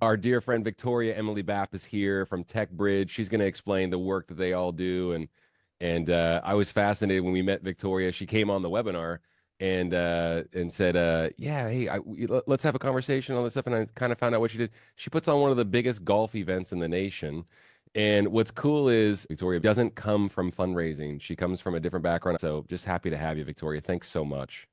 Our dear friend Victoria Emily-Bapp is here from Tech Bridge. She's going to explain the work that they all do, and I was fascinated when we met Victoria. She came on the webinar and said, "Yeah, hey, let's have a conversation on this stuff." And I kind of found out what she did. She puts on one of the biggest golf events in the nation. And what's cool is Victoria doesn't come from fundraising. She comes from a different background. So just happy to have you, Victoria. Thanks so much.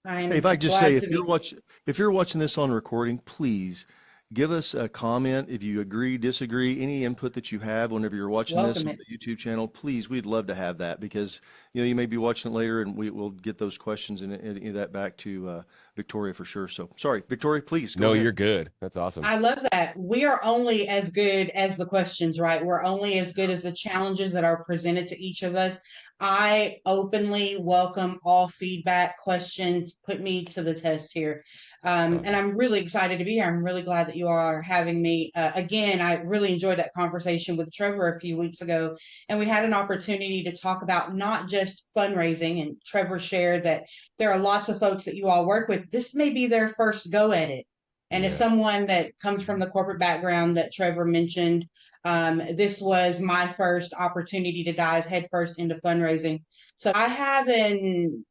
Hey, if I I'm could just say, glad to be. if you're watching this on recording, please give us a comment if you agree, disagree, any input that you have whenever you're watching this Welcome on it. the YouTube channel. Please, we'd love to have that because you may be watching it later, and we'll get those questions and any of that back to Victoria for sure. So, sorry, Victoria, please go No, ahead. you're good. That's awesome. I love that. We are only as good as the questions, right? We're only as good as the challenges that are presented to each of us. I openly welcome all feedback, questions, put me to the test here. And Awesome. I'm really excited to be here. I'm really glad that you are having me. Again, I really enjoyed that conversation with Trevor a few weeks ago. And we had an opportunity to talk about not just fundraising. And Trevor shared that there are lots of folks that you all work with. This may be their first go at it. And as Yeah. someone that comes from the corporate background that Trevor mentioned, this was my first opportunity to dive headfirst into fundraising. So I have an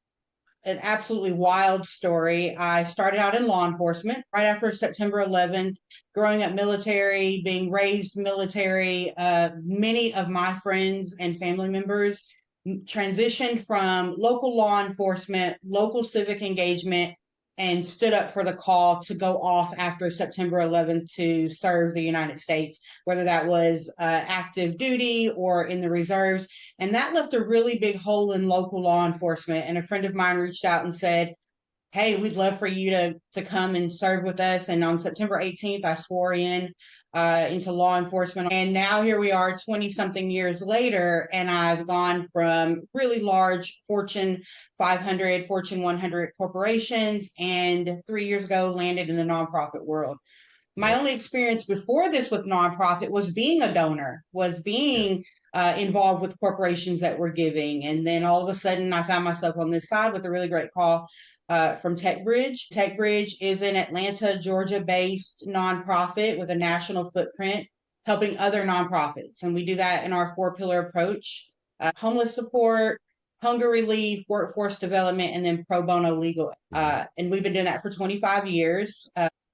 absolutely wild story. I started out in law enforcement right after September 11th, growing up military, being raised military. Many of my friends and family members transitioned from local law enforcement, local civic engagement, and stood up for the call to go off after September 11th to serve the United States, whether that was active duty or in the reserves. And that left a really big hole in local law enforcement. And a friend of mine reached out and said, hey, we'd love for you to come and serve with us. And on September 18th, I swore in into law enforcement. And now here we are 20 something years later, and I've gone from really large Fortune 500, Fortune 100 corporations, and 3 years ago landed in the nonprofit world. My Yep. only experience before this with nonprofit was being a donor, was Yeah. being involved with corporations that were giving. And then all of a sudden, I found myself on this side with a really great call from TechBridge. TechBridge is an Atlanta, Georgia based nonprofit with a national footprint helping other nonprofits. And we do that in our four pillar approach: homeless support, hunger relief, workforce development, and then pro bono legal. Hmm. And we've been doing that for 25 years.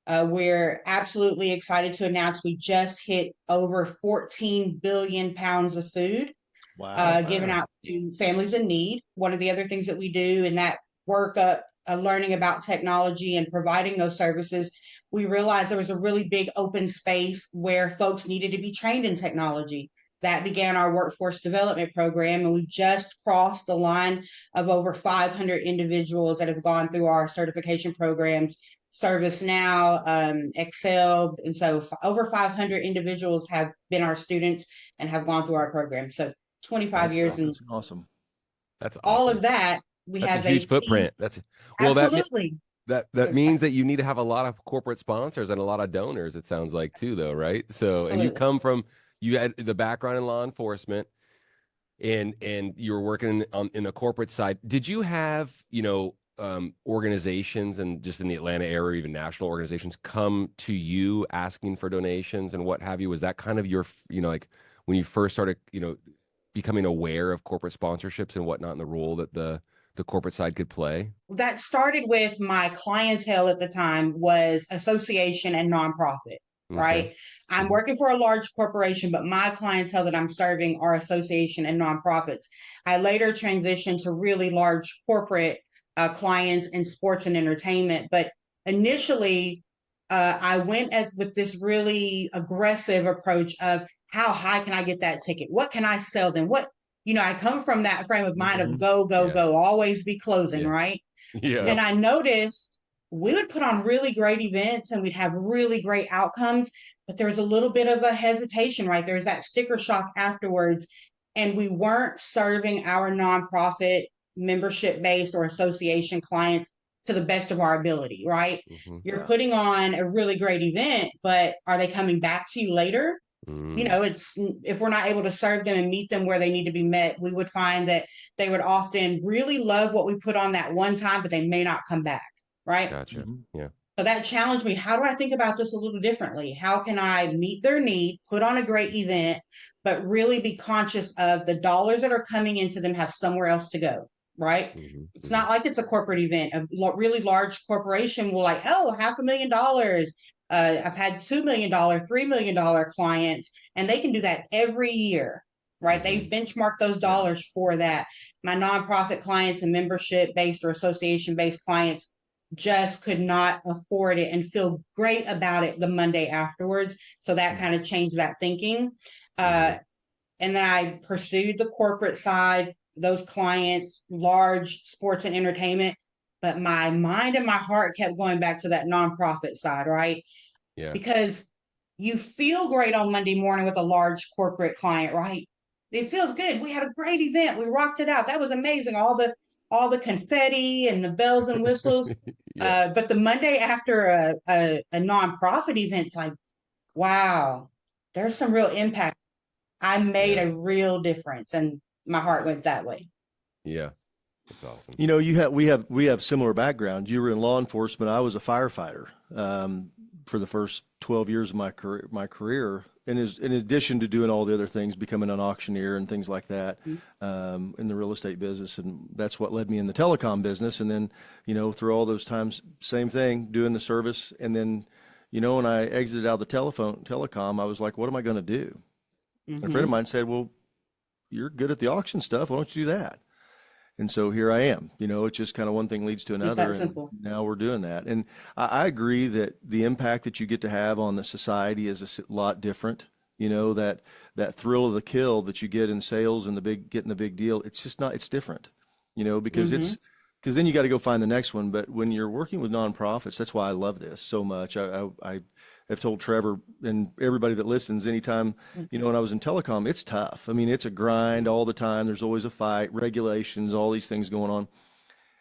We're absolutely excited to announce we just hit over 14 billion pounds of food Wow. given Wow. out to families in need. One of the other things that we do in that work up, learning about technology and providing those services, we realized there was a really big open space where folks needed to be trained in technology. That began our workforce development program, and we just crossed the line of over 500 individuals that have gone through our certification programs. ServiceNow, Excel, and so over 500 individuals have been our students and have gone through our program. So 25 That's years and awesome. That's awesome. That's all awesome. of that, we That's a have a huge team. footprint. That's well, Absolutely. that means that you need to have a lot of corporate sponsors and a lot of donors, it sounds like too, though, right? So, and you Absolutely. come from you had the background in law enforcement and you were working in the corporate side. Did you have, organizations and just in the Atlanta area, even national organizations come to you asking for donations and what have you? Was that kind of your, like when you first started, becoming aware of corporate sponsorships and whatnot and the role that the corporate side could play? That started with my clientele at the time was association and nonprofit, Okay. right? I'm Mhm. working for a large corporation, but my clientele that I'm serving are association and nonprofits. I later transitioned to really large corporate clients in sports and entertainment, but initially I went with this really aggressive approach of how high can I get that ticket? What can I sell them? I come from that frame of mind of Hmm. go, go, Yeah. go, always be closing, Yeah. right? Yeah. And Yep. I noticed we would put on really great events and we'd have really great outcomes, but there's a little bit of a hesitation, right? There's that sticker shock afterwards. And we weren't serving our nonprofit membership based or association clients to the best of our ability, right? Hmm. You're Yeah. putting on a really great event, but are they coming back to you later? Mm. It's if we're not able to serve them and meet them where they need to be met, we would find that they would often really love what we put on that one time, but they may not come back, right? Gotcha. Hmm. Yeah. So that challenged me. How do I think about this a little differently? How can I meet their need, put on a great event, but really be conscious of the dollars that are coming into them have somewhere else to go, right? It's not like it's a corporate event. A really large corporation will like, oh, $500,000. I've had $2 million, $3 million clients, and they can do that every year, right? They benchmark those dollars for that. My nonprofit clients and membership based or association based clients just could not afford it and feel great about it the Monday afterwards. So that kind of changed that thinking. And then I pursued the corporate side, those clients, large sports and entertainment. But my mind and my heart kept going back to that nonprofit side, right? Yeah. Because you feel great on Monday morning with a large corporate client, right? It feels good. We had a great event. We rocked it out. That was amazing. All the confetti and the bells and whistles. Yeah. But the Monday after a nonprofit event, it's like, wow, there's some real impact. I made Yeah. a real difference, and my heart went that way. Yeah. That's awesome. You know, we have similar background. You were in law enforcement. I was a firefighter for the first 12 years of my career. And in addition to doing all the other things, becoming an auctioneer and things like that in the real estate business, and that's what led me in the telecom business. And then, you know, through all those times, same thing, doing the service. And then, you know, when I exited out of the telecom, I was like, what am I going to do? A friend of mine said, well, you're good at the auction stuff. Why don't you do that? And so here I am. You know, it's just kind of one thing leads to It's another. that simple. And now we're doing that. And I agree that the impact that you get to have on the society is a lot different. You know, that thrill of the kill that you get in sales and getting the big deal, it's just not, it's different, you know, because because then you got to go find the next one. But when you're working with nonprofits, that's why I love this so much. I have told Trevor and everybody that listens anytime, you know, when I was in telecom, it's tough. I mean, it's a grind all the time. There's always a fight, regulations, all these things going on.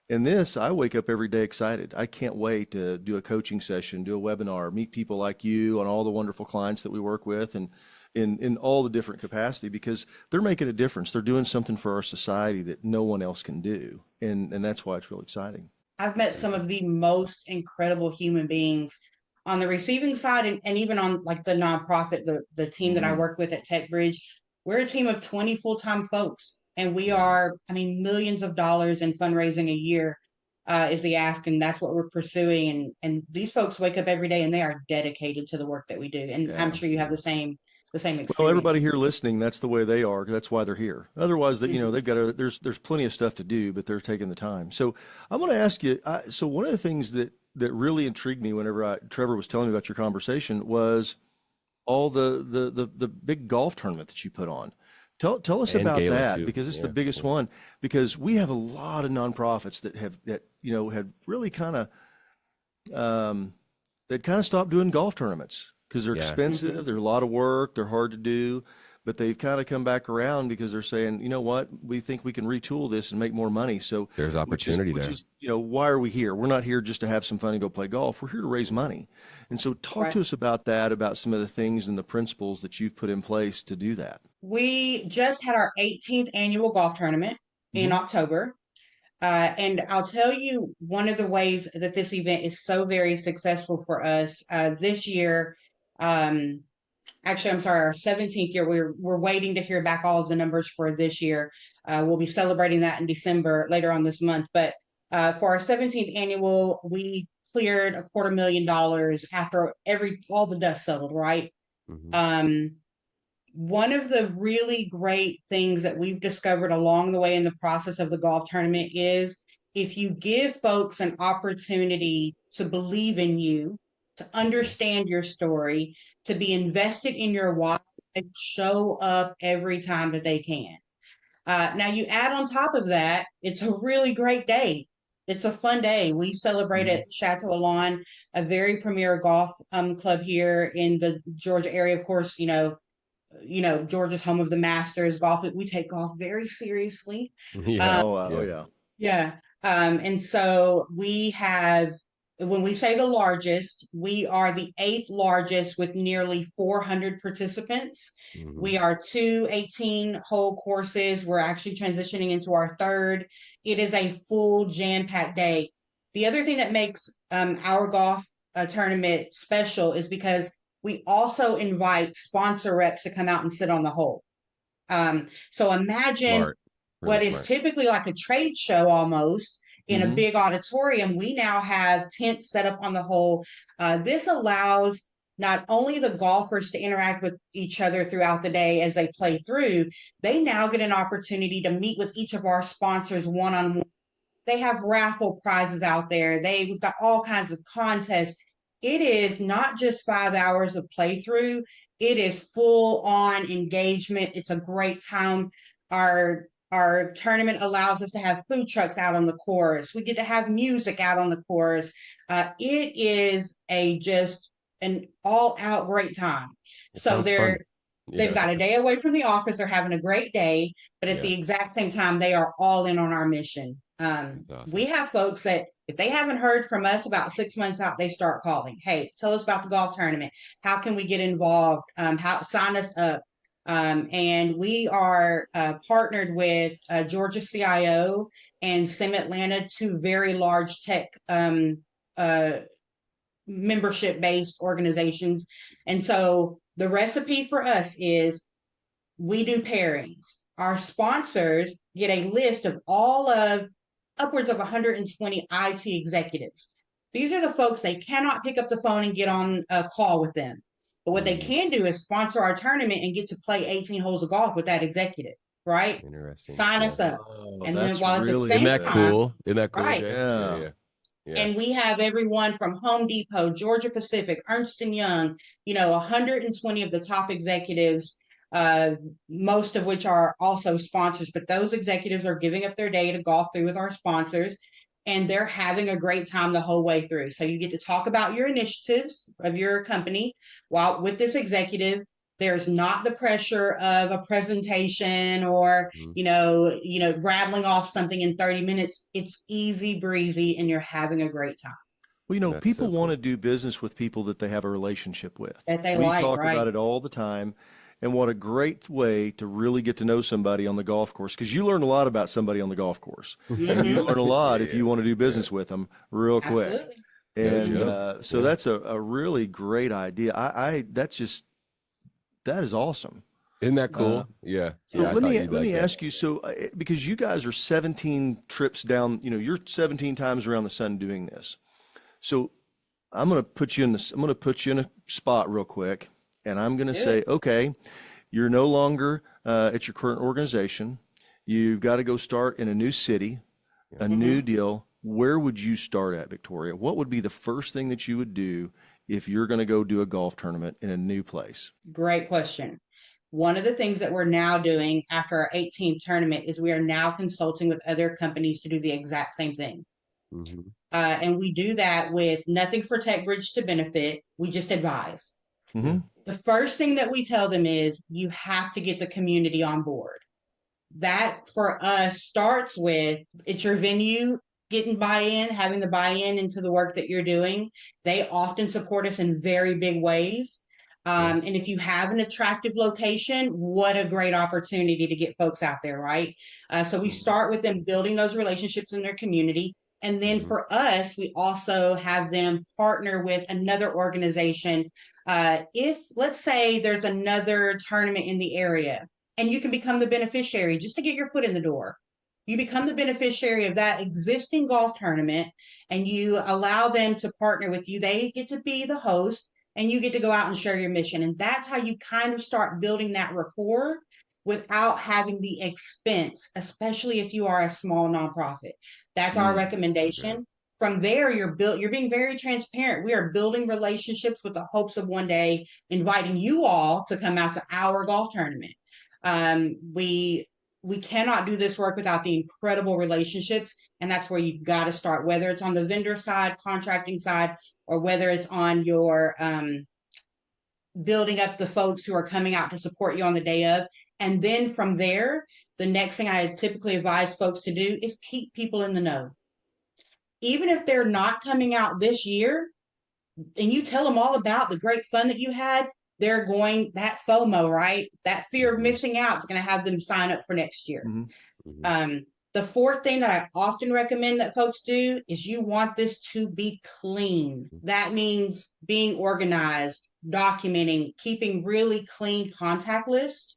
And this, I wake up every day excited. I can't wait to do a coaching session, do a webinar, meet people like you and all the wonderful clients that we work with, and in all the different capacity, because they're making a difference. They're doing something for our society that no one else can do. And that's why it's real exciting. I've met some of the most incredible human beings on the receiving side, and even on like the nonprofit, the team that I work with at Tech Bridge. We're a team of 20 full-time folks, and we are, I mean, millions of dollars in fundraising a year is the ask, and that's what we're pursuing. And these folks wake up every day and they are dedicated to the work that we do. And I'm Yeah. sure you have the same experience. Well, everybody here listening, that's the way they are. That's why they're here. Otherwise, that you know, they've got there's plenty of stuff to do, but they're taking the time. So I'm going to ask you. So one of the things that really intrigued me whenever Trevor was telling me about your conversation was all the big golf tournament that you put on. Tell us And about Gala that, too. because it's Yeah. the biggest one. Because we have a lot of nonprofits that you know had really kind of they'd kind of stopped doing golf tournaments because they're Yeah. expensive, they're a lot of work, they're hard to do, but they've kind of come back around because they're saying, you know what, we think we can retool this and make more money. So There's opportunity there. you know, why are we here? We're not here just to have some fun and go play golf. We're here to raise money. And so talk to us about that, about some of the things and the principles that you've put in place to do that. We just had our 18th annual golf tournament in October. And I'll tell you one of the ways that this event is so very successful for us this year. Actually, I'm sorry, our 17th year. We're waiting to hear back all of the numbers for this year. We'll be celebrating that in December later on this month. But for our 17th annual, we cleared $250,000 after all the dust settled, right? One of the really great things that we've discovered along the way in the process of the golf tournament is if you give folks an opportunity to believe in you, to understand your story, to be invested in your why, and show up every time that they can. Now, you add on top of that, it's a really great day. It's a fun day. We celebrate at Chateau Alon, a very premier golf club here in the Georgia area. Of course, Georgia's home of the Masters. Golf, we take golf very seriously. Yeah. Yeah. Yeah. And so we have, when we say the largest, we are the 8th largest with nearly 400 participants. We are 2 18-hole courses. We're actually transitioning into our third. It is a full jam-packed day. The other thing that makes our golf tournament special is because we also invite sponsor reps to come out and sit on the hole. So imagine Smart. Really what is smart. typically like a trade show almost in a Mhm. big auditorium. We now have tents set up on the hole. This allows not only the golfers to interact with each other throughout the day as they play through, they now get an opportunity to meet with each of our sponsors one on one. They have raffle prizes out there. We've got all kinds of contests. It is not just 5 hours of playthrough. It is full on engagement. It's a great time. Our tournament allows us to have food trucks out on the course. We get to have music out on the course. It is just an all out great time. It So sounds fun. they've Yeah. got a day away from the office. They're having a great day, but at Yeah. the exact same time, they are all in on our mission. That's We awesome. have folks that if they haven't heard from us about 6 months out, they start calling. Hey, tell us about the golf tournament. How can we get involved? How sign us up? And we are partnered with Georgia CIO and Sim Atlanta, two very large tech uh, membership based organizations. And so the recipe for us is we do pairings. Our sponsors get a list of all of upwards of 120 IT executives. These are the folks they cannot pick up the phone and get on a call with them. But what they Mm, can do is sponsor our tournament and get to play 18 holes of golf with that executive, right? interesting. Sign Yeah. us up. Oh, And then that's while at the really Isn't same that good. time, cool? Isn't that cool, right, Jay? Yeah, Yeah. yeah. Yeah. and we have everyone from Home Depot, Georgia Pacific, Ernst and Young, 120 of the top executives, uh, most of which are also sponsors. But those executives are giving up their day to golf through with our sponsors, and they're having a great time the whole way through. So you get to talk about your initiatives of your company while with this executive. There's not the pressure of a presentation or Mhm. rattling off something in 30 minutes. It's easy breezy and you're having a great time Well, That's so people want cool. to do business with people that they have a relationship with. that they We like, talk right? about it all the time. And what a great way to really get to know somebody on the golf course, because you learn a lot about somebody on the golf course. And you Mm-hmm. learn a Yeah, lot if yeah, you want to do yeah. business with them real quick. Absolutely. No And joke. so Yeah. that's a really great idea. That is awesome. Isn't that Uh, cool? Yeah. so Yeah, I thought you'd let like me that. ask you, because you guys are 17 trips down, you're 17 times around the sun doing this. So I'm going to put you in a spot real quick, and I'm going to Do say, it. okay, you're no longer at your current organization. You've got to go start in a new city, Yeah. a new Mm-hmm. deal. Where would you start at, Victoria? What would be the first thing that you would do if you're going to go do a golf tournament in a new place? Great question. One of the things that we're now doing after our 18th tournament is we are now consulting with other companies to do the exact same thing. Hmm. And we do that with nothing for TechBridge to benefit. We just advise. Yeah. Hmm. The first thing that we tell them is you have to get the community on board. That for us starts with it's your venue getting buy-in, having the buy-in into the work that you're doing. They often support us in very big ways. Yeah. And if you have an attractive location, what a great opportunity to get folks out there, right? So we Hmm. start with them building those relationships in their community. And then Hmm. for us, we also have them partner with another organization. If, let's say, there's another tournament in the area, and you can become the beneficiary just to get your foot in the door. You become the beneficiary of that existing golf tournament and you allow them to partner with you. They get to be the host and you get to go out and share your mission. And that's how you kind of start building that rapport without having the expense, especially if you are a small nonprofit. That's our Mm. Okay. recommendation. From there, you're being very transparent. We are building relationships with the hopes of one day inviting you all to come out to our golf tournament. We cannot do this work without the incredible relationships, and that's where you've got to start. Whether it's on the vendor side, contracting side, or whether it's on your building up the folks who are coming out to support you on the day of, and then from there, the next thing I typically advise folks to do is keep people in the know. Even if they're not coming out this year, and you tell them all about the great fun that you had, they're going that FOMO, right? That fear of Hmm. missing out is going to have them sign up for next year. Hmm. Hmm. Um, The fourth thing that I often recommend that folks do is you want this to be clean. That means being organized, documenting, keeping really clean contact lists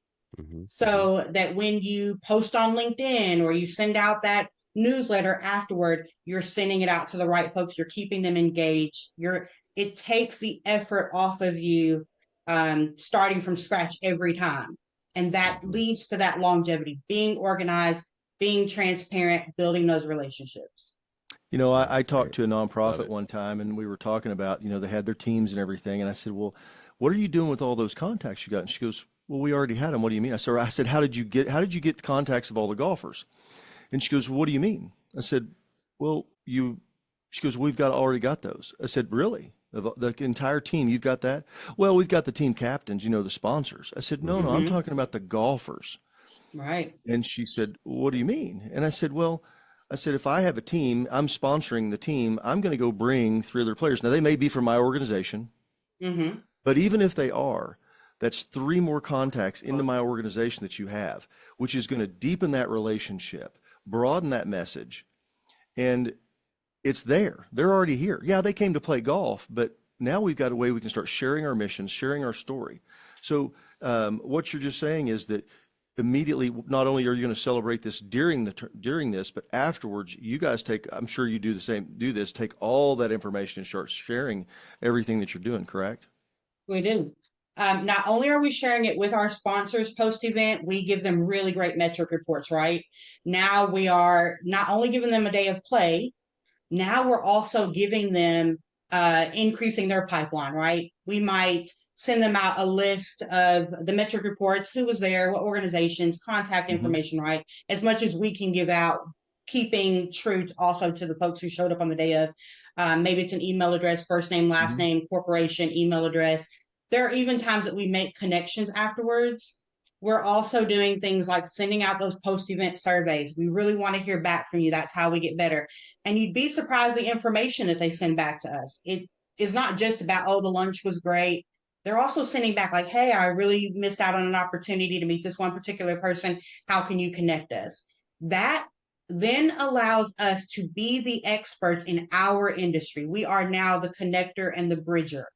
so that when you post on LinkedIn or you send out that newsletter afterward, you're sending it out to the right folks. You're keeping them engaged. It takes the effort off of you starting from scratch every time. And that leads to that longevity, being organized, being transparent, building those relationships. You know, Yeah, I that's talked great. to a Love nonprofit it. one time, and we were talking about, they had their teams and everything. And I said, well, what are you doing with all those contacts you got? And she goes, well, we already had them. What do you mean? I said, how did you get the contacts of all the golfers? And she goes, well, what do you mean? I said, well, she goes, we've already got those. I said, really? The entire team, you've got that? Well, we've got the team captains, the sponsors. I said, no, I'm Mm-hmm. talking about the golfers. Right. And she said, what do you mean? And I said, well, if I have a team, I'm sponsoring the team, I'm going to go bring 3 other players. Now, they may be from my organization, Mm-hmm. but even if they are, that's 3 more contacts into my organization that you have, which is going to deepen that relationship, broaden that message. And it's there. They're already here. Yeah, they came to play golf, but now we've got a way we can start sharing our mission, sharing our story. So what you're just saying is that immediately, not only are you going to celebrate this during this, but afterwards, you guys I'm sure you do the same, take all that information and start sharing everything that you're doing, correct? We do. Not only are we sharing it with our sponsors post event, we give them really great metric reports, right? Now we are not only giving them a day of play, now we're also giving them increasing their pipeline, right? We might send them out a list of the metric reports, who was there, what organizations, contact Mm-hmm. information, right? As much as we can give out, keeping true also to the folks who showed up on the day of. Maybe it's an email address, first name, last Mm-hmm. name, corporation, email address. There are even times that we make connections afterwards. We're also doing things like sending out those post event surveys. We really want to hear back from you. That's how we get better. And you'd be surprised the information that they send back to us. It is not just about, oh, the lunch was great. They're also sending back like, hey, I really missed out on an opportunity to meet this one particular person. How can you connect us? That then allows us to be the experts in our industry. We are now the connector and the bridger.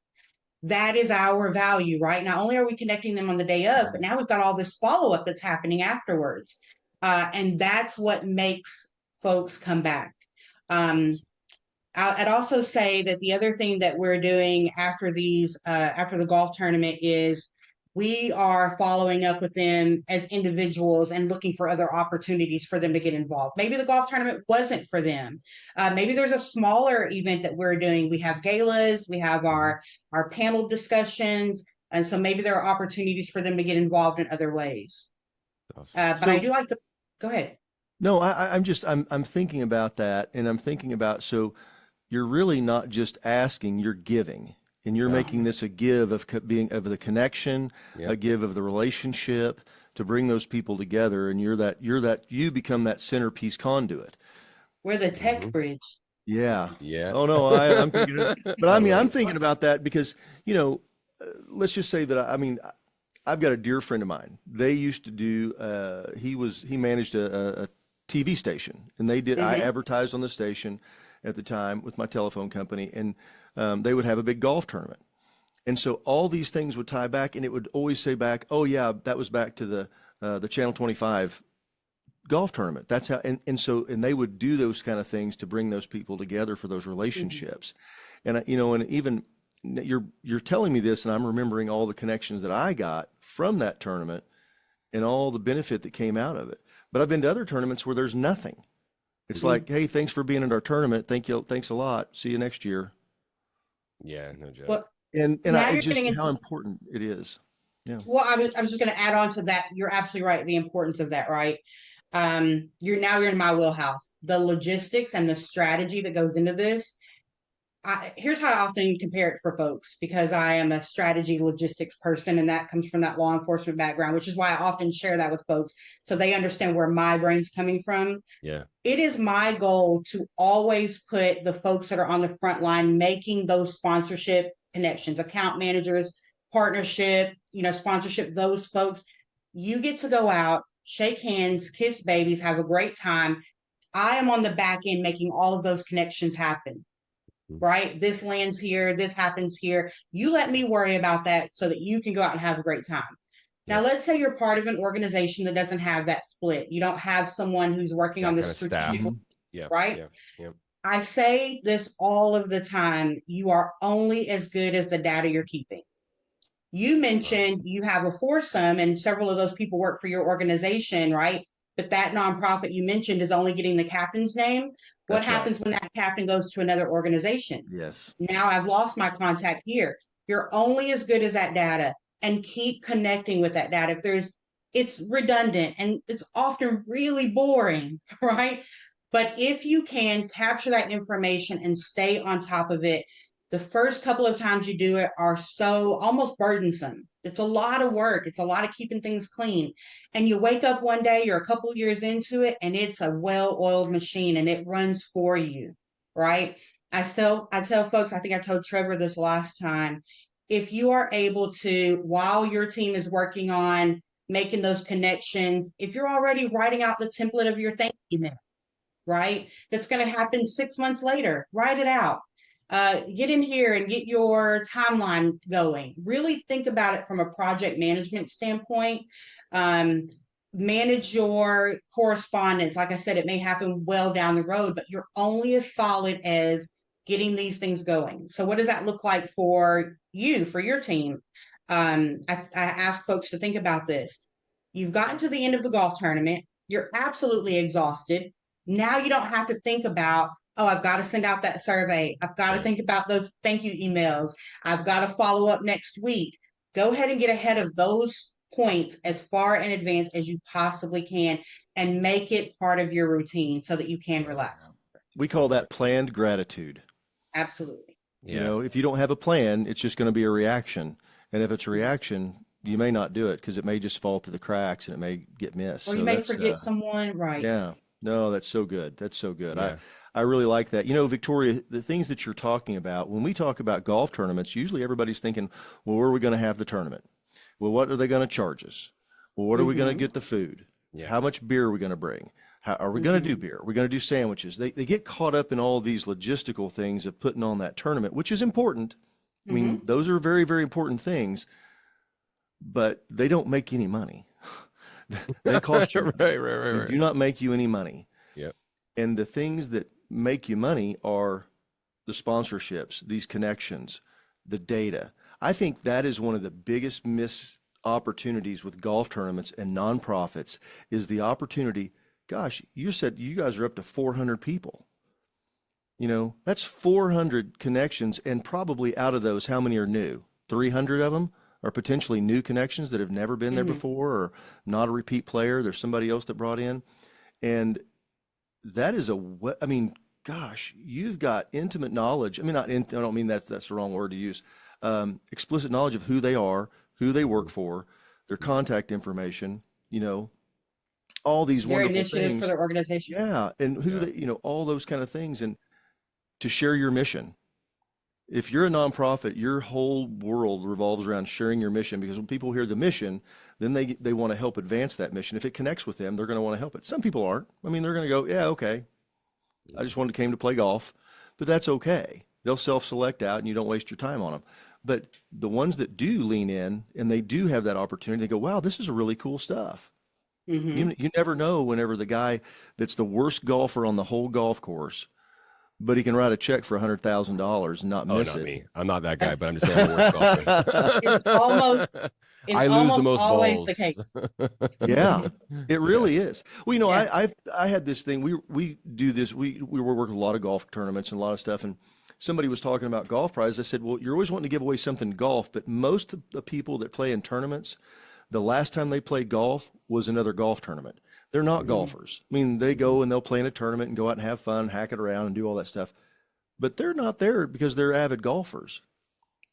That is our value, right? Not only are we connecting them on the day of, but now we've got all this follow up that's happening afterwards. And that's what makes folks come back. Um, I'd also say that the other thing that we're doing after the golf tournament is we are following up with them as individuals and looking for other opportunities for them to get involved. Maybe the golf tournament wasn't for them. Maybe there's a smaller event that we're doing. We have galas, we have Mm-hmm. our panel discussions, and so maybe there are opportunities for them to get involved in other ways. Awesome. But I So do like to go ahead. no, I'm thinking about that, and I'm thinking about, so you're really not just asking, you're giving, and you're Yeah. making this a give of being of the connection, a Yep. give of the relationship to bring those people together, and you become that centerpiece conduit. We're the Hmm. tech bridge. Yeah. Yeah. Oh no, I'm thinking, but I I mean, love I'm it. thinking about that because, let's just say that I've got a dear friend of mine. They used to do, he managed a TV station, and I Mm-hmm. advertised on the station at the time with my telephone company, and they would have a big golf tournament. And so all these things would tie back, and it would always say back, oh yeah, that was back to the Channel 25 golf tournament. That's how, and they would do those kind of things to bring those people together for those Mm-hmm. relationships. And and even you're telling me this, and I'm remembering all the connections that I got from that tournament and all the benefit that came out of it. But I've been to other tournaments where there's nothing. It's Mm-hmm. like, hey, thanks for being at our tournament. Thanks a lot. See you next year. Yeah, no joke. Well, And now it you're just getting how into important it is. Yeah. well, I was just going to add on to that. You're absolutely right. The importance of that, right? You're in my wheelhouse. The logistics and the strategy that goes into this. Here's how I often compare it for folks because I am a strategy logistics person, and that comes from that law enforcement background, which is why I often share that with folks so they understand where my brain's coming from. Yeah. It is my goal to always put the folks that are on the front line making those sponsorship connections, account managers, partnership, sponsorship, those folks. You get to go out, shake hands, kiss babies, have a great time, I am on the back end making all of those connections happen, right? This lands here, this happens here. You let me worry about that so that you can go out and have a great time. Now, Yep. let's say you're part of an organization that doesn't have that split. You don't have someone who's working on That this kind of staff. strategic, Yeah. right? Yeah. Yeah. I say this all of the time. You are only as good as the data you're keeping. You Right. mentioned you have a foursome and several of those people work for your organization, right? But that nonprofit you mentioned is only getting the captain's name. What That's right. happens when that captain goes to another organization? Yes. Now I've lost my contact here. You're only as good as that data, and keep connecting with that data. If there's, it's redundant and it's often really boring, right? But if you can capture that information and stay on top of it, the first couple of times you do it are so almost burdensome. It's a lot of work. It's a lot of keeping things clean. And you wake up one day, you're a couple of years into it, and it's a well-oiled machine and it runs for you, right? I tell folks, I think I told Trevor this last time, if you are able to, while your team is working on making those connections, if you're already writing out the template of your thank you email, right? That's going to happen 6 months later. Write it out. Get in here and get your timeline going. Really think about it from a project management standpoint. Um, Manage your correspondence. Like I said, it may happen well down the road, but you're only as solid as getting these things going. So, what does that look like for you, for your team? I ask folks to think about this. You've gotten to the end of the golf tournament. You're absolutely exhausted. Now you don't have to think about, oh, I've got to send out that survey. I've got to Right. think about those thank you emails. I've got to follow up next week. Go ahead and get ahead of those points as far in advance as you possibly can and make it part of your routine so that you can Right. relax. We call Totally. that planned gratitude. Absolutely. You Yeah. know, if you don't have a plan, it's just going to be a reaction. And if it's a reaction, you may not do it because it may just fall through the cracks and it may get missed. Or you So may that's forget someone, right? yeah. No, that's so good. That's so good. Yeah. I really like that. You know, Victoria, the things that you're talking about, when we talk about golf tournaments, usually everybody's thinking, well, where are we going to have the tournament? Well, what are they going to charge us? Well, what are we going to Mm-hmm. get the food? Yeah. How much beer are we going to bring? How are we going to do Mm-hmm. beer? Are we going to do sandwiches? They get caught up in all these logistical things of putting on that tournament, which is important. I mean, Mm-hmm. those are very, very important things, but they don't make any money. They cost you money. Right. Right. Right. They Right. do not make you any money. Yep. And the things that make you money are the sponsorships, these connections, the data. I think that is one of the biggest missed opportunities with golf tournaments and nonprofits is the opportunity. Gosh, you said you guys are up to 400 people. You know, that's 400 connections, and probably out of those, how many are new? 300 of them are potentially new connections that have never been there Mm-hmm. before or not a repeat player. There's somebody else that brought in. And that is I mean, gosh, you've got intimate knowledge. I mean, I don't mean that's the wrong word to use. Explicit knowledge of who they are, who they work for, their contact information, you know, all these Their wonderful initiative for things. their organization. Yeah. And who Yeah. they, you know, all those kind of things. And to share your mission. If you're a nonprofit, your whole world revolves around sharing your mission because when people hear the mission, then they want to help advance that mission. If it connects with them, they're going to want to help it. Some people aren't. I mean, they're going to go, yeah, okay. I just came to play golf, but that's okay. They'll self-select out and you don't waste your time on them. But the ones that do lean in and they do have that opportunity, they go, wow, this is a really cool stuff. Mm-hmm. You never know whenever the guy that's the worst golfer on the whole golf course, but he can write a check for $100,000 and not Oh, miss not it. me. I'm not that guy, but I'm just saying I'm the worst golfer. It's almost I it's lose the almost most always balls. the case. Yeah, it really is. Well, you know, Yeah. I had this thing. We do this. We were working a lot of golf tournaments and a lot of stuff. And somebody was talking about golf prizes. I said, well, you're always wanting to give away something golf, but most of the people that play in tournaments, the last time they played golf was another golf tournament. They're not golfers. I mean, they go and they'll play in a tournament and go out and have fun, hack it around, and do all that stuff. But they're not there because they're avid golfers.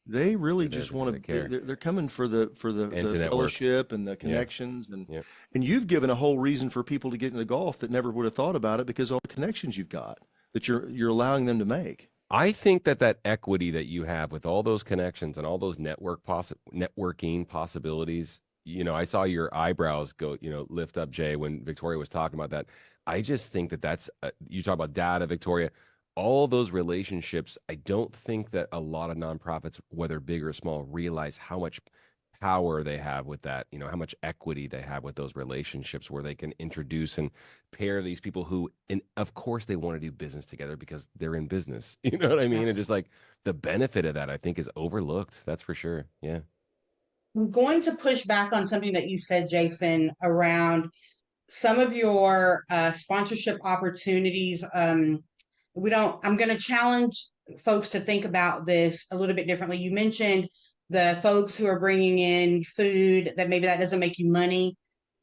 They really They're just there want because to. they care. They're coming for the And to network. fellowship and the Yeah. connections Yeah. and you've given a whole reason for people to get into golf that never would have thought about it because all the connections you've got that you're allowing them to make. I think that equity that you have with all those connections and all those networking possibilities, you know, I saw your eyebrows go, you know, lift up, Jay, when Victoria was talking about that. I just think that that's you talk about data, Victoria, all those relationships. I don't think that a lot of nonprofits, whether big or small, realize how much power they have with that, how much equity they have with those relationships where they can introduce and pair these people who, and of course they want to do business together because they're in business. You know what I mean? And just like the benefit of that, I think is overlooked. That's for sure. Yeah. I'm going to push back on something that you said, Jason, around some of your sponsorship opportunities. I'm going to challenge folks to think about this a little bit differently. You mentioned the folks who are bringing in food that maybe that doesn't make you money.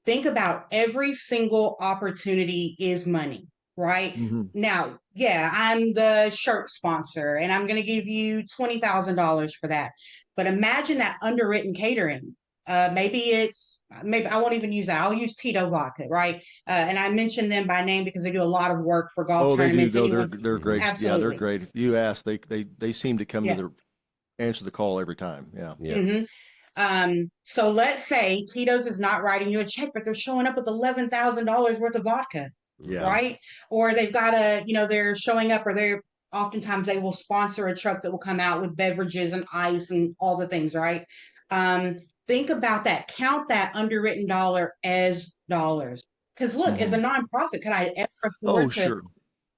Think about every single opportunity is money, right? Mm-hmm. Now, yeah, I'm the shirt sponsor and I'm going to give you $20,000 for that. But imagine that underwritten catering. Maybe I won't even use that. I'll use Tito Vodka, right? And I mention them by name because they do a lot of work for golf Oh, they do. tournaments. Go. Anyone, They're great. Yeah, they're absolutely, great. If you ask, they seem to come to yeah. the answer the call every time. Yeah. Yeah. Mm-hmm. So let's say Tito's is not writing you a check, but they're showing up with $11,000 worth of vodka, Yeah. right? Or they've got they're showing up, or they're oftentimes they will sponsor a truck that will come out with beverages and ice and all the things, right? Um, think about that. Count that underwritten dollar as dollars. Because look, as a Mm-hmm. nonprofit, could I ever Oh, afford to? sure.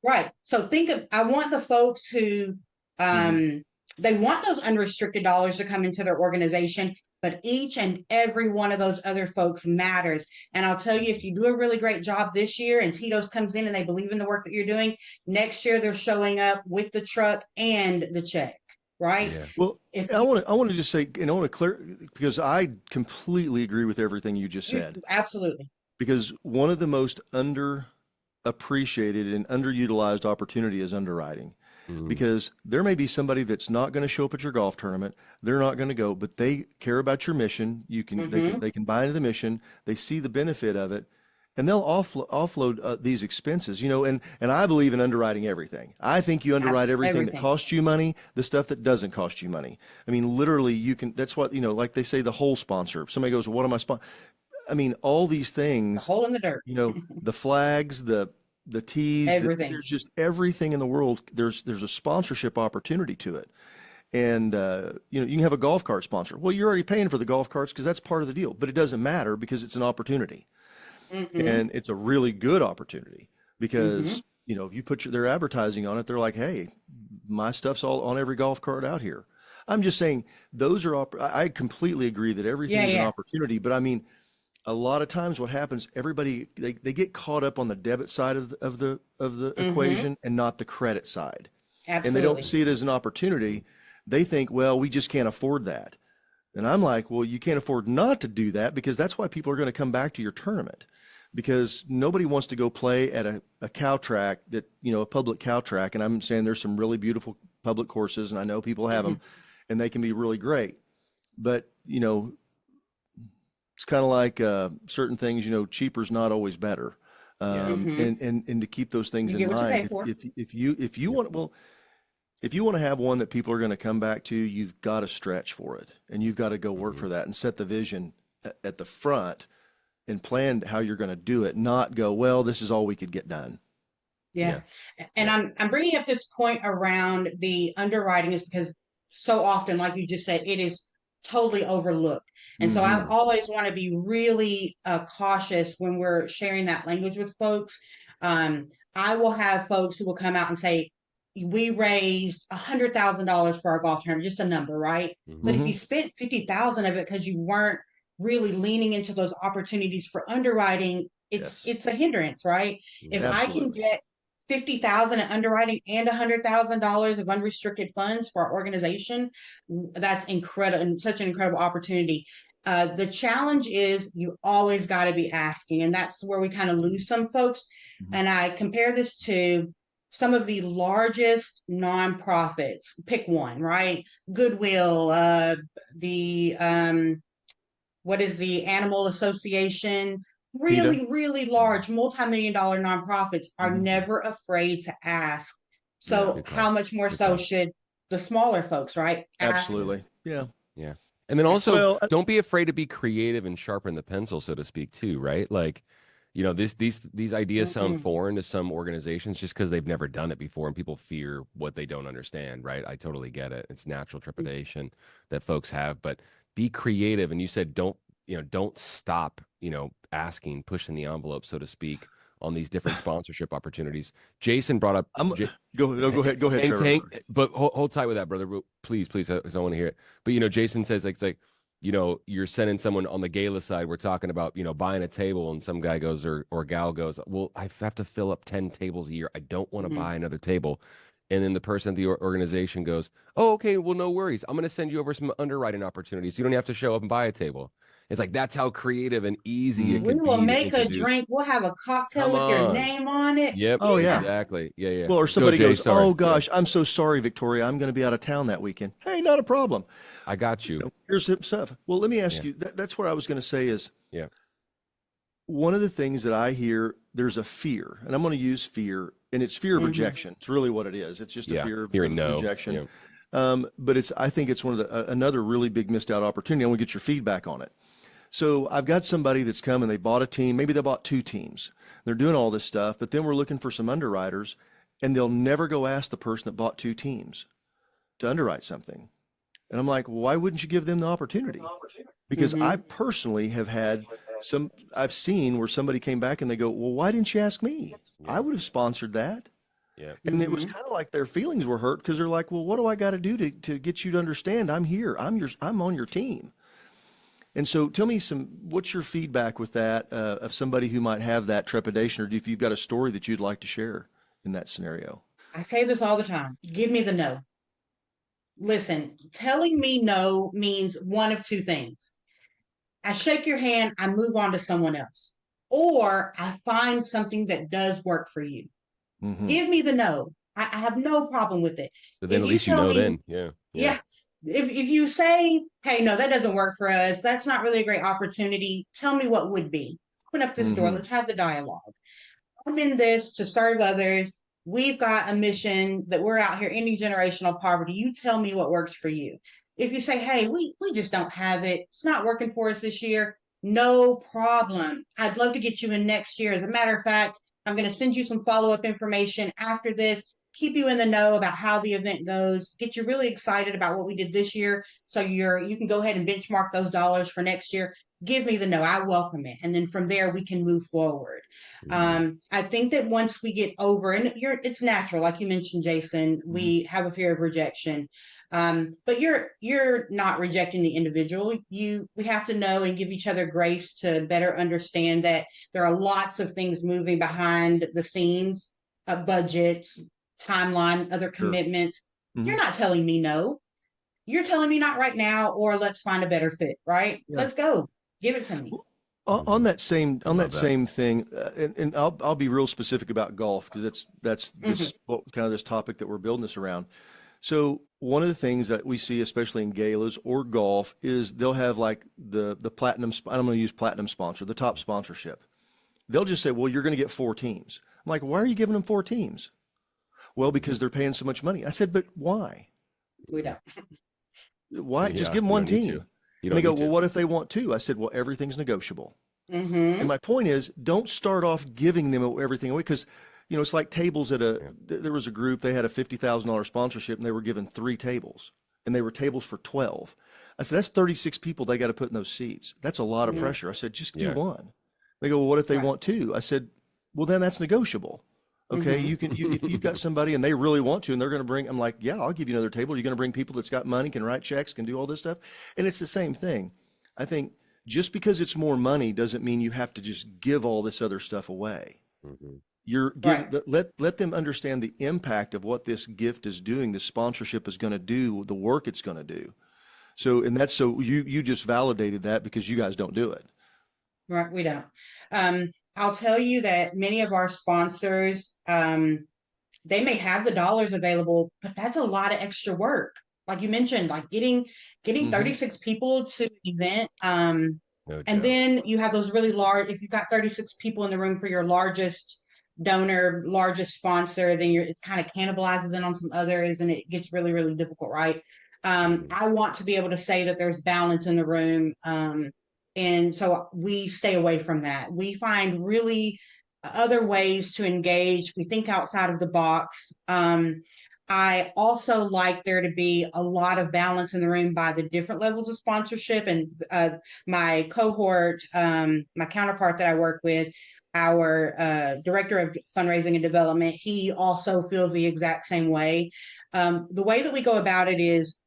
Right. So I want the folks who Mm-hmm. they want those unrestricted dollars to come into their organization, but each and every one of those other folks matters. And I'll tell you, if you do a really great job this year and Tito's comes in and they believe in the work that you're doing, next year they're showing up with the truck and the check, right? Yeah. Well, If I want to just say, and I want to clear because I completely agree with everything you just you said. absolutely. Because one of the most underappreciated and underutilized opportunity is underwriting. Mhm. Because there may be somebody that's not going to show up at your golf tournament. They're not going to go, but they care about your mission. They can buy into the mission. They see the benefit of it, and they'll offload these expenses. And I believe in underwriting everything. I think you underwrite everything that Everything. costs you money, the stuff that doesn't cost you money. I mean, literally, you can. That's what like they say, the whole sponsor. If somebody goes, well, "What am I sponsor?" I mean, all these The things. hole in the dirt. The flags, the tees, Everything. there's just everything in the world. There's a sponsorship opportunity to it. And you can have a golf cart sponsor. Well, you're already paying for the golf carts because that's part of the deal, but it doesn't matter because it's an opportunity. Mm-hmm. And it's a really good opportunity Mm-hmm. because if you put their advertising on it, they're like, hey, my stuff's all on every golf cart out here. I'm just saying those are I completely agree that everything Yeah, is an yeah. opportunity, but I mean, a lot of times what happens, everybody they get caught up on the debit side of the Mm-hmm. equation and not the credit side. And they don't Absolutely. see it as an opportunity. They think, well, we just can't afford that. And I'm like, well, you can't afford not to do that because that's why people are going to come back to your tournament. Because nobody wants to go play at a cow track a public cow track. And I'm saying there's some really beautiful public courses, and I know people have Mm-hmm. them, and they can be really great. But, it's kind of like certain things, cheaper is not always better. Yeah. Mm-hmm. And to keep those things You in get what you pay mind, for. if you Yeah. want, well, if you want to have one that people are going to come back to, you've got to stretch for it, and you've got to go work Mhm. for that and set the vision at the front and plan how you're going to do it. Not go, well, this is all we could get done. Yeah. Yeah. And Yeah. I'm bringing up this point around the underwriting is because so often, like you just said, it is totally overlooked. And so I Mm-hmm. always want to be really cautious when we're sharing that language with folks. I will have folks who will come out and say, we raised $100,000 for our golf tournament, just a number, right? But Mhm. if Mm-hmm. you spent 50,000 of it because you weren't really leaning into those opportunities for underwriting, it's Yes, it's a hindrance, right? If Yeah. I can absolutely. get 50,000 in underwriting and $100,000 of unrestricted funds for our organization, that's incredible and such an incredible opportunity. The challenge is you always got to be asking, and that's where we kind of lose some folks. Mhm. And I compare this to some of the largest nonprofits. Pick one, right? Goodwill, the what is the Animal Association? PETA. Really, really large, multi-million dollar nonprofits are Mm-hmm. never afraid to ask. Yeah. So, Good how call. much more Good so call. should the smaller folks, right? Ask. Yeah. Absolutely. Yeah. Yeah. And then Yeah. also Well, don't be afraid to be creative and sharpen the pencil, so to speak, too, right? Like, these ideas sound Mm-mm. foreign to some organizations just because they've never done it before, and people fear what they don't understand, right? I totally get it. It's natural trepidation that folks have, but be creative. And you said don't stop, asking, pushing the envelope, so to speak, on these different sponsorship opportunities. Jason brought up I'm go ahead, Tank Trevor. I'm Tank, sorry. but hold tight with that, brother. Please, please, because I want to hear it. But Jason says like, it's like, you're sending someone on the gala side. We're talking about, buying a table, and some guy goes or gal goes, well, I have to fill up 10 tables a year. I don't want to Mhm. buy another table. And then the person at the organization goes, oh, okay, well, no worries. I'm going to send you over some underwriting opportunities. You don't have to show up and buy a table. It's like that's how creative and easy it We Mhm. could will be to make a introduce. drink. We'll have a cocktail Come with your on. name on it. Yep, Oh yeah. Yeah. exactly. Yeah, yeah. Well, or Go, somebody Jay. goes, Sorry. "Oh Yeah, gosh, I'm so sorry, Victoria. I'm going to be out of town that weekend." Hey, not a problem. I got you. Here's some stuff. Well, let me ask Yeah, you. That's what I was going to say is yeah. one of the things that I hear. There's a fear, and I'm going to use fear, and it's fear of Hmm. rejection. It's really what it is. It's just a Yeah, fear hearing of no. rejection. Yeah. But I think it's one of the another really big missed out opportunity. I want to get your feedback on it. So I've got somebody that's come and they bought a team. Maybe they bought two teams. They're doing all this stuff, but then we're looking for some underwriters, and they'll never go ask the person that bought two teams to underwrite something. And I'm like, why wouldn't you give them the opportunity? Because I Hmm. personally have had I've seen where somebody came back and they go, well, why didn't you ask me? I Yeah. would have sponsored that. Yeah. And it was Hmm. kind of like their feelings were hurt because they're like, well, what do I got to do to get you to understand I'm here? I'm on your team. And so tell me what's your feedback with that of somebody who might have that trepidation, or if you've got a story that you'd like to share in that scenario? I say this all the time. Give me the no. Listen, telling me no means one of two things. I shake your hand, I move on to someone else, or I find something that does work for you. Mm-hmm. Give me the no. I have no problem with it. But then If at you least tell me, then. Yeah. Yeah. yeah, if you say, hey, no, that doesn't work for us, that's not really a great opportunity, tell me what would be. Open up this door, Mm-hmm. let's have the dialogue. I'm in this to serve others. We've got a mission that we're out here ending generational poverty. You tell me what works for you. If you say, hey, we just don't have it, it's not working for us this year, no problem. I'd love to get you in next year. As a matter of fact, I'm going to send you some follow up information after this, keep you in the know about how the event goes, get you really excited about what we did this year. So you can go ahead and benchmark those dollars for next year. Give me the no. I welcome it. And then from there, we can move forward. Hmm. I think that once we get over, and it's natural, like you mentioned, Jason, Mm-hmm. we have a fear of rejection. But you're not rejecting the individual. We have to know and give each other grace to better understand that there are lots of things moving behind the scenes, budgets, timeline, other Sure. commitments. Mm-hmm. You're not telling me no. You're telling me not right now, or let's find a better fit, right? Yeah. Let's go. Give it to me. Well, Hmm. I on love that that. same thing, and I'll be real specific about golf because that's Hmm. this what kind of this topic that we're building this around. So one of the things that we see, especially in galas or golf, is they'll have like the platinum. I'm going to use platinum sponsor, the top sponsorship. They'll just say, "Well, you're going to get four teams." I'm like, "Why are you giving them four teams?" Well, because they're paying so much money. I said, "But why? We don't. Why? Just Yeah. give them You one don't need team." to. You And they don't go, need "Well, to. what if they want two?" I said, "Well, everything's negotiable." And Mm-hmm. my point is, don't start off giving them everything away because, it's like tables Yeah. there was a group, they had a $50,000 sponsorship and they were given three tables and they were tables for 12. I said, that's 36 people they got to put in those seats. That's a lot of Mm-hmm. pressure. I said, just do Yeah. one. They go, well, what if they Right. want two? I said, well, then that's negotiable. Okay. Mm-hmm. If you've got somebody and they really want to, and they're going to bring, I'm like, yeah, I'll give you another table. You're going to bring people that's got money, can write checks, can do all this stuff. And it's the same thing. I think just because it's more money doesn't mean you have to just give all this other stuff away. Hmm. Right. Let them understand the impact of what this gift is doing, this sponsorship is going to do, the work it's going to do. So, and that's so you just validated that because you guys don't do it. Right. We don't. I'll tell you that many of our sponsors, they may have the dollars available, but that's a lot of extra work. Like you mentioned, like getting Mm-hmm. 36 people to an event. No And joke. then you have those really large, if you've got 36 people in the room for your largest donor, largest sponsor, then it's kind of cannibalizes in on some others and it gets really, really difficult, right? Hmm. I want to be able to say that there's balance in the room. And so we stay away from that. We find really other ways to engage. We think outside of the box. I also like there to be a lot of balance in the room by the different levels of sponsorship. And my cohort, my counterpart that I work with, our director of fundraising and development, he also feels the exact same way. The way that we go about it is,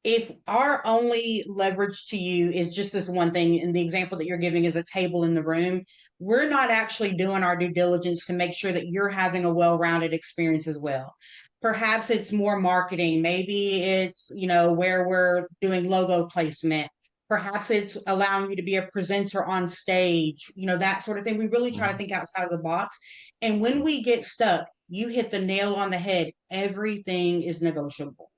if our only leverage to you is just this one thing, and the example that you're giving is a table in the room, we're not actually doing our due diligence to make sure that you're having a well-rounded experience as well. Perhaps it's more marketing. Maybe it's, where we're doing logo placement. Perhaps it's allowing you to be a presenter on stage, that sort of thing. We really try to think outside of the box. And when we get stuck, you hit the nail on the head. Everything is negotiable.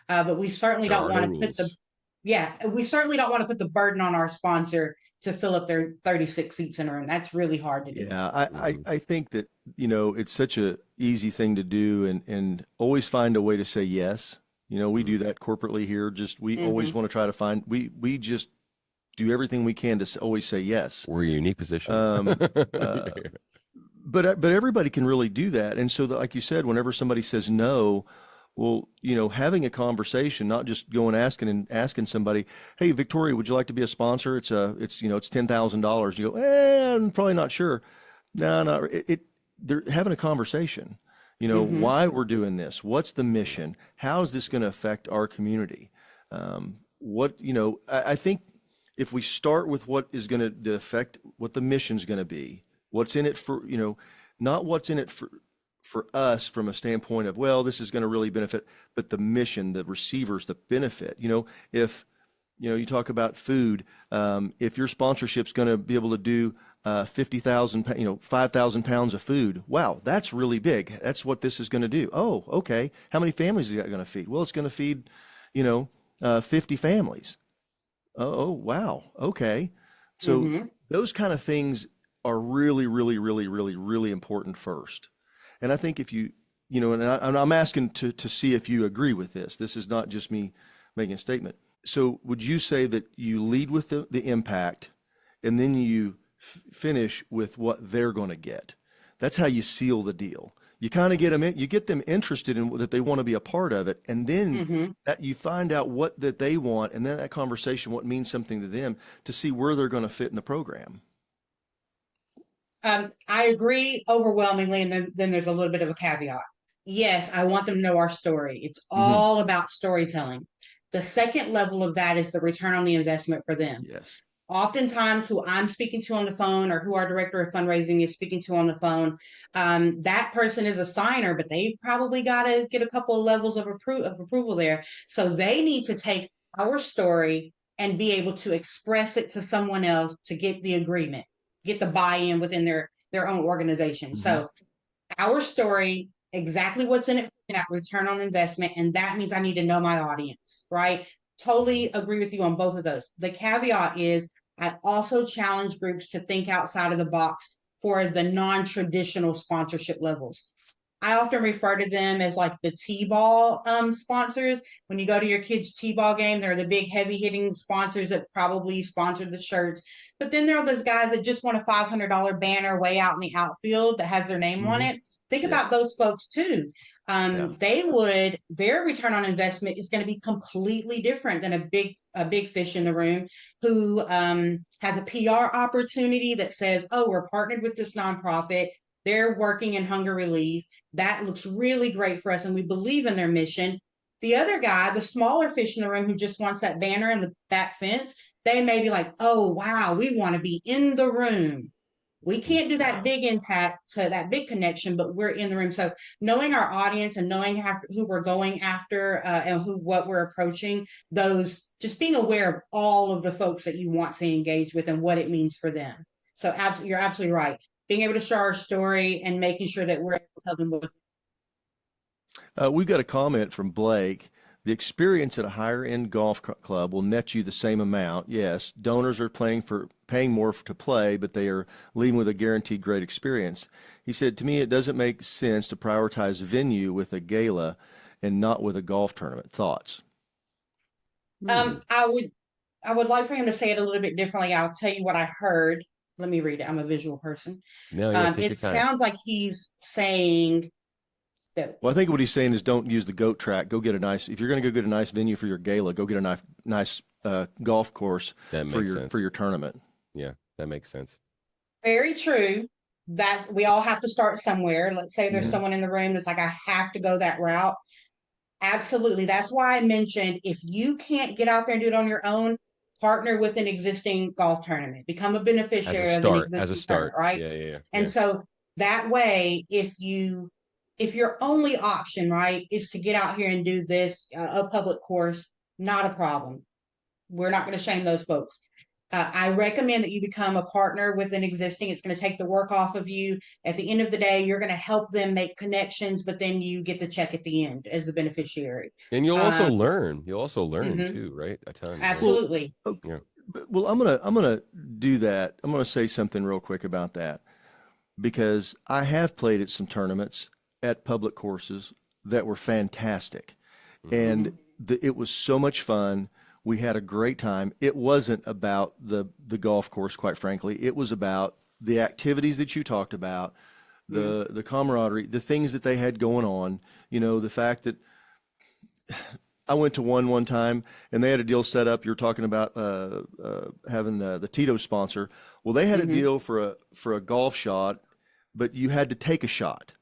But we certainly There don't are no want to put rules. we certainly don't want to put the burden on our sponsor to fill up their 36 seats in a room. That's really hard to do. Yeah, I think that, it's such a easy thing to do, and always find a way to say yes. We do that corporately here. We always want to try to find, we just do everything we can to always say yes. We're in a unique position. But everybody can really do that. And so like you said, whenever somebody says no, well, having a conversation, not just going asking somebody, "Hey, Victoria, would you like to be a sponsor? It's $10,000." You go, "I'm probably not sure." No, they're having a conversation. Why we're doing this? What's the mission? How is this going to affect our community? I think if we start with what is going to affect, what the mission's going to be, what's in it for, not what's in it for us from a standpoint of, well, this is going to really benefit, but the mission, the receivers, the benefit. If you talk about food, if your sponsorship's going to be able to do 50,000, 5,000 pounds of food, wow, that's really big. That's what this is going to do. Oh, okay. How many families is that going to feed? Well, it's going to feed 50 families. Oh, wow. Okay. So those kind of things are really, really, really, really, really important first. And I think if and I'm asking to see if you agree with this. This is not just me making a statement. So would you say that you lead with the impact, and then you finish with what they're going to get? That's how you seal the deal. You kind of get them interested in that they want to be a part of it, and then that you find out what that they want, and then that conversation, what means something to them, to see where they're going to fit in the program. I agree overwhelmingly, and then there's a little bit of a caveat. Yes, I want them to know our story. It's all about storytelling. The second level of that is the return on the investment for them. Yes. Oftentimes, who I'm speaking to on the phone, or who our director of fundraising is speaking to on the phone, that person is a signer, but they probably got to get a couple of levels of approval there. So they need to take our story and be able to express it to someone else to get the agreement, get the buy-in within their own organization. So our story, exactly what's in it for that return on investment, and that means I need to know my audience, right? Totally agree with you on both of those. The caveat is, I also challenge groups to think outside of the box for the non-traditional sponsorship levels. I often refer to them as like the T-ball sponsors. When you go to your kid's T-ball game, they're the big heavy hitting sponsors that probably sponsor the shirts. But then there are those guys that just want a $500 banner way out in the outfield that has their name on it. Think about those folks too. Their return on investment is going to be completely different than a big fish in the room who has a PR opportunity that says, "Oh, we're partnered with this nonprofit. They're working in hunger relief. That looks really great for us, and we believe in their mission." The other guy, the smaller fish in the room who just wants that banner and the back fence, they may be like, "Oh, wow, we want to be in the room. We can't do that big impact to that big connection, but we're in the room." So knowing our audience and knowing who we're going after and what we're approaching, just being aware of all of the folks that you want to engage with and what it means for them. So you're absolutely right. Being able to share our story and making sure that we're able to tell them what. We've got a comment from Blake. The experience at a higher end golf club will net you the same amount. Yes, donors are paying more to play, but they are leaving with a guaranteed great experience. He said, "To me, it doesn't make sense to prioritize venue with a gala and not with a golf tournament." Thoughts? I would I would like for him to say it a little bit differently. I'll tell you what I heard. Let me read it. I'm a visual person. No, yeah, take your It time. sounds like he's saying that. Well, I think what he's saying is don't use the goat track. Go get a nice, if you're going to go get a nice venue for your gala, go get a nice golf course That for makes your sense. tournament. Yeah, that makes sense. Very true. That we all have to start somewhere. Let's say there's Mhm. someone in the room that's like, I have to go that route. Absolutely. That's why I mentioned if you can't get out there and do it on your own, partner with an existing golf tournament, become a beneficiary of an As a existing tournament, start. right? Yeah, yeah, yeah. And Yeah. so that way, if your only option, right, is to get out here and do this a public course, not a problem. We're not going to shame those folks. I recommend that you become a partner with an existing. It's going to take the work off of you. At the end of the day, you're going to help them make connections, but then you get the check at the end as the beneficiary. And you'll also Um, learn. You'll also learn mhm, too, right? A ton, right? Well, absolutely. okay, Yeah. well, I'm gonna do that. I'm gonna say something real quick about that because I have played at some tournaments at public courses that were fantastic, Hmm. and Mhm, it was so much fun. We had a great time. It wasn't about the golf course, quite frankly. It was about the activities that you talked about, mhm, the camaraderie, the things that they had going on. You know, the fact that I went to one time and they had a deal set up. You're talking about having the Tito sponsor. Well, they had a mhm, deal for a golf shot, but you had to take a shot,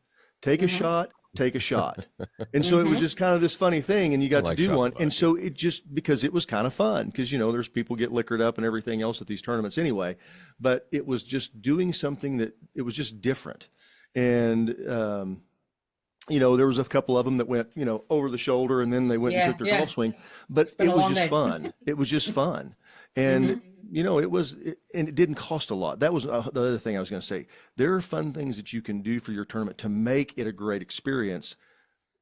take a mhm, shot, take a shot. And so it was mhm. just kind of this funny thing, and you I got to like do shots of one. And vodka. so it just because it was kind of fun, because you know there's people get liquored up and everything else at these tournaments anyway, but it was just doing something that it was just different. And you know, there was a couple of them that went, you know, over the shoulder and then they went and Yeah, took their yeah. golf swing, but It's been it a was long just day. fun. It was just fun. And, Mhm, you know, and it didn't cost a lot. That was the other thing I was going to say. There are fun things that you can do for your tournament to make it a great experience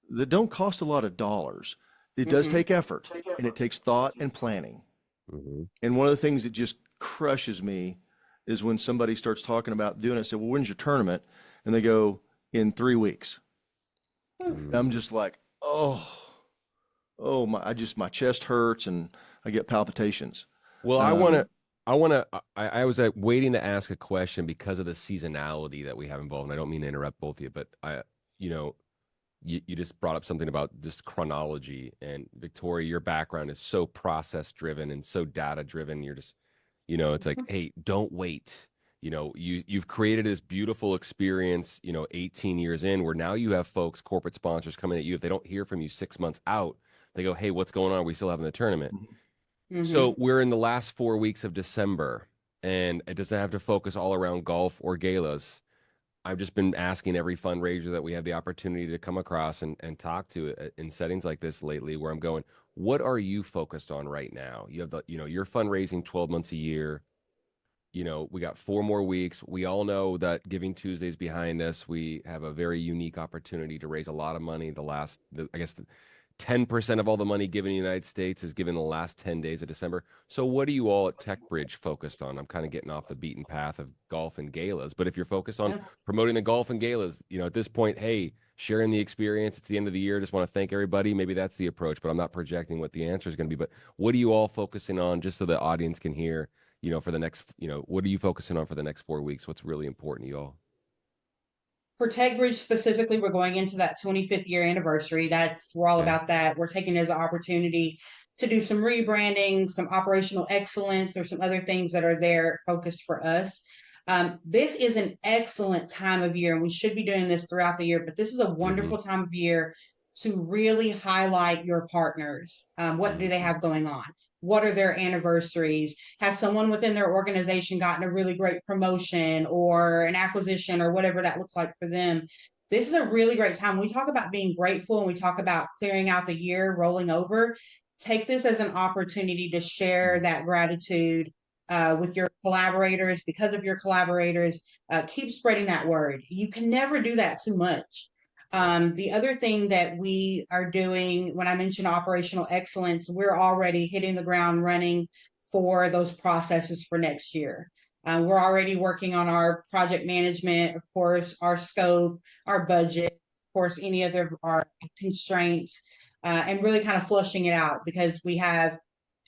that don't cost a lot of dollars. It does mhm. take effort and it takes thought and planning. Hmm. And one of the things that just crushes me is when somebody starts talking about doing it. I say, well, when's your tournament? And they go, in 3 weeks. And Hmm. I'm just like, oh my chest hurts and I get palpitations. Well, Um, I was waiting to ask a question because of the seasonality that we have involved. And I don't mean to interrupt both of you, but you know, you just brought up something about just chronology. And Victoria, your background is so process driven and so data driven. You're just, it's like, hey, don't wait. You've created this beautiful experience, 18 years in, where now you have folks, corporate sponsors coming at you. If they don't hear from you 6 months out, they go, hey, what's going on? Are we still having the tournament? So Mhm. we're in the last 4 weeks of December, and it doesn't have to focus all around golf or galas. I've just been asking every fundraiser that we have the opportunity to come across and talk to in settings like this lately, where I'm going, what are you focused on right now? You have you're fundraising 12 months a year. We got 4 more weeks. We all know that Giving Tuesday's behind us. We have a very unique opportunity to raise a lot of money. I guess, 10% of all the money given in the United States is given the last 10 days of December. So what are you all at TechBridge focused on? I'm kind of getting off the beaten path of golf and galas, but if you're focused on Yeah. promoting the golf and galas, at this point, hey, sharing the experience. It's the end of the year. Just want to thank everybody. Maybe that's the approach, but I'm not projecting what the answer is going to be. But what are you all focusing on, just so the audience can hear, for the next, what are you focusing on for the next 4 weeks? What's really important to you all? For TechBridge specifically, we're going into that 25th year anniversary. We're all Okay. about that. We're taking it as an opportunity to do some rebranding, some operational excellence, or some other things that are there focused for us. This is an excellent time of year, and we should be doing this throughout the year, but this is a Mm-hmm. wonderful time of year to really highlight your partners. What do they Mm-hmm. have going on? What are their anniversaries? Has someone within their organization gotten a really great promotion or an acquisition or whatever that looks like for them? This is a really great time. We talk about being grateful and we talk about clearing out the year, rolling over. Take this as an opportunity to share that gratitude with your collaborators. Because of your collaborators, keep spreading that word. You can never do that too much. Yeah. The other thing that we are doing, when I mention operational excellence, we're already hitting the ground running for those processes for next year. We're already working on our project management, of course, our scope, our budget, of course, any other of our constraints, and really kind of flushing it out because we have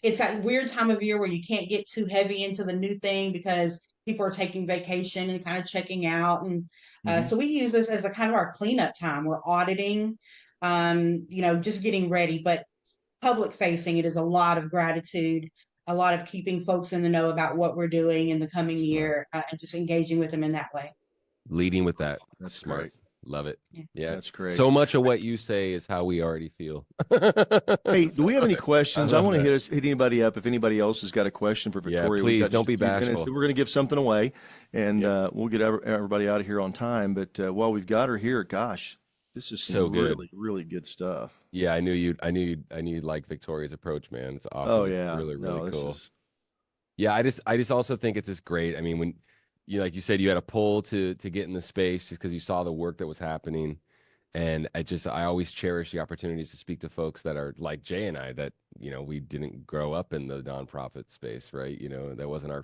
it's that weird time of year where you can't get too heavy into the new thing because people are taking vacation and kind of checking out. And Hmm. so we use this as a kind of our cleanup time. We're auditing, just getting ready, but public facing, it is a lot of gratitude, a lot of keeping folks in the know about what we're doing in the coming Smart. year, and just engaging with them in that way. Leading with that. That's Smart. great. Love it. Yeah. Yeah. That's great. So much of what you say is how we already feel. Hey, do So, we have any I questions? I love want to that. hit anybody up. If anybody else has got a question for Yeah, Victoria, we've please got don't just a be few minutes. bashful. We're going to give something away, and Yep. we'll get everybody out of here on time. But while we've got her here, gosh, this is So some good. really, really good stuff. Yeah, I knew you'd like Victoria's approach, man. It's Oh awesome. yeah, Really, really no, this cool. is Yeah, I just also think it's just great. I mean, when like you said, you had a pull to get in the space just because you saw the work that was happening. And I always cherish the opportunities to speak to folks that are like Jay and I that, we didn't grow up in the nonprofit space, right? That wasn't our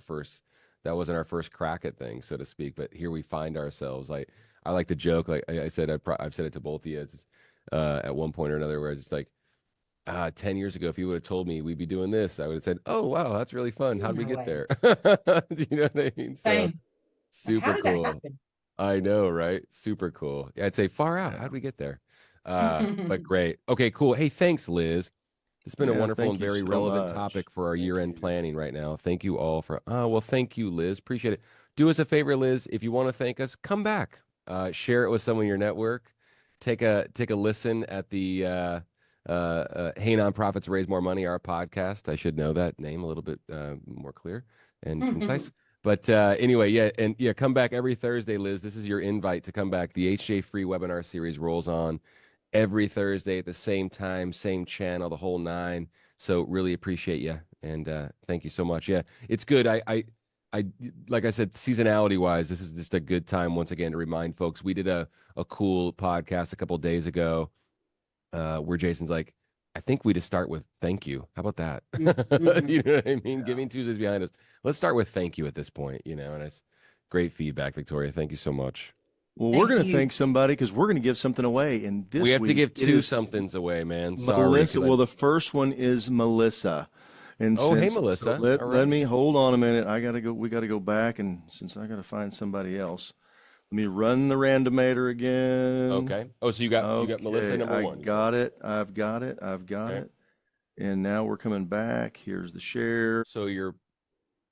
first crack at things, so to speak. But here we find ourselves. I like the joke, like I said, I've said it to both of you at one point or another, where it's just like, 10 years ago, if you would have told me we'd be doing this, I would have said, oh, wow, that's really fun. How'd we No get way. there? Do you know what I mean? So Same. Like, how super did that cool. happen? I know, right? Super cool. Yeah, I'd say far out. yeah, How'd we get there? But great. Okay, cool. Hey, thanks, Liz. It's been a yeah. wonderful Thank and you very so relevant much. topic for our Thank year-end you. planning right now. Thank you all for, well, thank you, Liz. Appreciate it. Do us a favor, Liz. If you want to thank us, come back. Share it with someone in your network. Take a listen at the Hey Nonprofits Raise More Money, our podcast. I should know that name a little bit more clear and concise. But anyway, yeah, and yeah, come back every Thursday, Liz. This is your invite to come back. The HJ free webinar series rolls on every Thursday at the same time, same channel, the whole nine. So really appreciate you and thank you so much. Yeah, it's good. I like I said, seasonality wise, this is just a good time once again to remind folks. We did a cool podcast a couple days ago where Jason's like, I think we just start with thank you. How about that? You know what I mean? Yeah. Giving Tuesdays behind us. Let's start with thank you at this point, and it's great feedback, Victoria. Thank you so much. Well, we're Thank going to you. thank somebody because we're going to give something away. And We this have to week give it two is somethings away, man. Sorry, Melissa. because Well, the first one is Melissa. And oh, hey, so Melissa. All let right. me hold on a minute. I gotta go. We gotta go back, and since I gotta find somebody else, let me run the randomator again. Okay. Oh, so you got Melissa Okay, number I one, you said. got it. I've got it. I've got Okay. it. And now we're coming back. Here's the share. So you're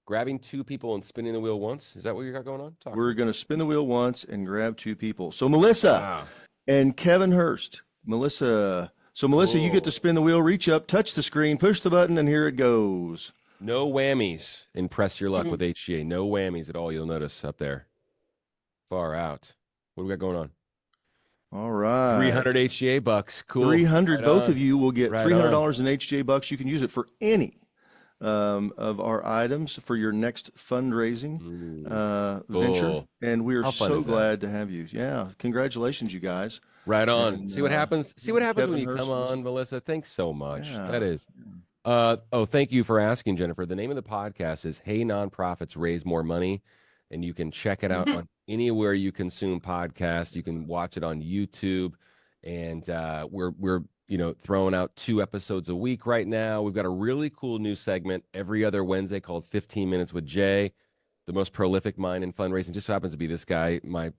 grabbing two people and spinning the wheel once. Is that what you got going on? Talk to We're me. gonna spin the wheel once and grab two people. So Melissa Ah, and Kevin Hurst. Melissa. So Melissa, you get to cool. spin the wheel. Reach up, touch the screen, push the button, and here it goes. No whammies. Impress your luck with HGA. No whammies at all. You'll notice up there. Far out. What do we got going on? All right. 300 HGA bucks. Cool. 300. Right Both of on. you will get Right on. $300 in HJ bucks. You can use it for any of our items for your next fundraising venture. Cool. And we are How fun so is that? glad to have you. Yeah. Congratulations, you guys. Right on. And See what happens. See what happens when Kevin you come Hurst was, on, Melissa. Thanks so much. That yeah. is. Thank you for asking, Jennifer. The name of the podcast is Hey Nonprofits Raise More Money, and you can check it out on anywhere you consume podcasts. You can watch it on YouTube, and we're throwing out 2 episodes a week right now. We've got a really cool new segment every other Wednesday called 15 Minutes with Jay, the most prolific mind in fundraising. Just so happens to be this guy, my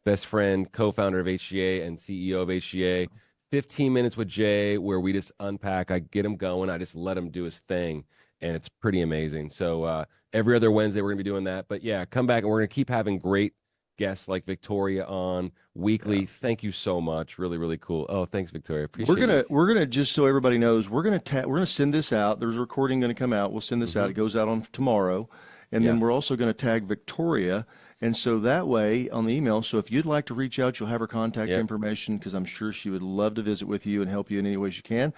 best friend, co-founder of HGA and CEO of HGA. 15 minutes with Jay, where we just unpack. I get him going. I just let him do his thing, and it's pretty amazing. So every other Wednesday, we're gonna be doing that. But yeah, come back, and we're gonna keep having great guests like Victoria on weekly. Yeah. Thank you so much. Really, really cool. Oh, thanks, Victoria. Appreciate you. We're gonna just so everybody knows we're gonna send this out. There's a recording gonna come out. We'll send this out. It goes out on tomorrow, and Yeah. then we're also gonna tag Victoria, and so that way on the email. So if you'd like to reach out, you'll have her contact Yep. information because I'm sure she would love to visit with you and help you in any way she can.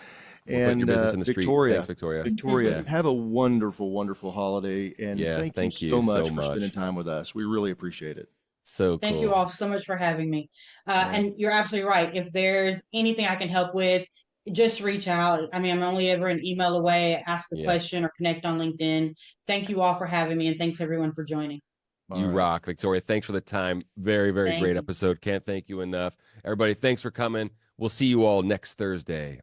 We're putting your And business in the street. Thanks, Victoria. Victoria, Yeah. have a wonderful, wonderful holiday, and Yeah. thank you Thank you so much so for much. spending time with us. We really appreciate it. So Thank you cool. all so much for having me. Yeah. And you're absolutely right. If there's anything I can help with, just reach out. I mean, I'm only ever an email away, ask a Yeah. question or connect on LinkedIn. Thank you all for having me, and thanks everyone for joining. All You right. rock, Victoria. Thanks for the time. Very, very Thank great you. episode. Can't thank you enough. Everybody, thanks for coming. We'll see you all next Thursday.